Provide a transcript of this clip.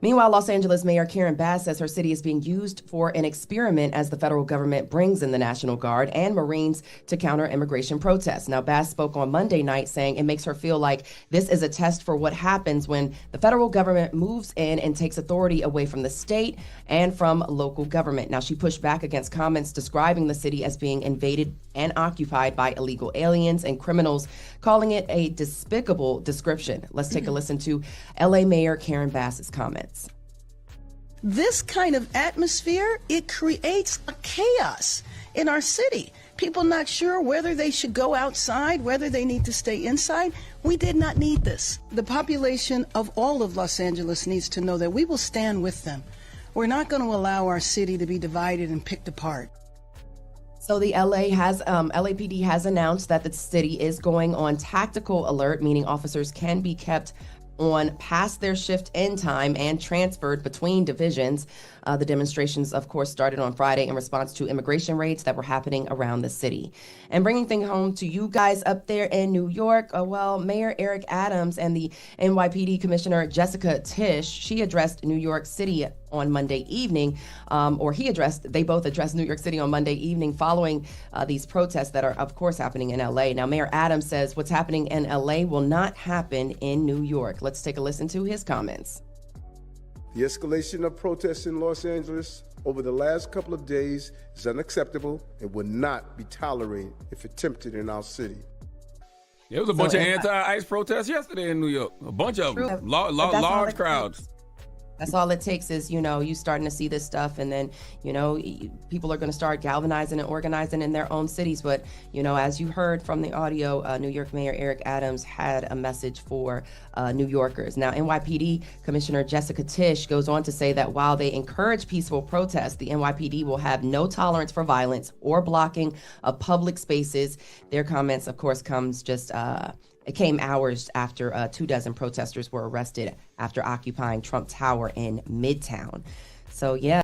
Meanwhile, Los Angeles Mayor Karen Bass says her city is being used for an experiment as the federal government brings in the National Guard and Marines to counter immigration protests. Now, Bass spoke on Monday night saying it makes her feel like this is a test for what happens when the federal government moves in and takes authority away from the state and from local government. Now, she pushed back against comments describing the city as being invaded and occupied by illegal aliens and criminals, calling it a despicable description. Let's take a listen to LA Mayor Karen Bass's comments. This kind of atmosphere, it creates a chaos in our city. People not sure whether they should go outside, whether they need to stay inside. We did not need this. The population of all of Los Angeles needs to know that we will stand with them. We're not going to allow our city to be divided and picked apart. So the LAPD has announced that the city is going on tactical alert, meaning officers can be kept on past their shift end time and transferred between divisions. The demonstrations, of course, started on Friday in response to immigration raids that were happening around the city. And bringing things home to you guys up there in New York, Mayor Eric Adams and the NYPD Commissioner Jessica Tisch, she addressed New York City on Monday evening, they both addressed New York City on Monday evening following these protests that are, of course, happening in LA. Now, Mayor Adams says what's happening in LA will not happen in New York. Let's take a listen to his comments. The escalation of protests in Los Angeles over the last couple of days is unacceptable and will not be tolerated if attempted in our city. There was a bunch of anti-ICE protests yesterday in New York. A bunch of them. Large crowds. That's all it takes is, you starting to see this stuff, and then, people are going to start galvanizing and organizing in their own cities. But, as you heard from the audio, New York Mayor Eric Adams had a message for New Yorkers. Now, NYPD Commissioner Jessica Tisch goes on to say that while they encourage peaceful protests, the NYPD will have no tolerance for violence or blocking of public spaces. Their comments, of course, it came hours after 24 protesters were arrested after occupying Trump Tower in Midtown. So, yeah.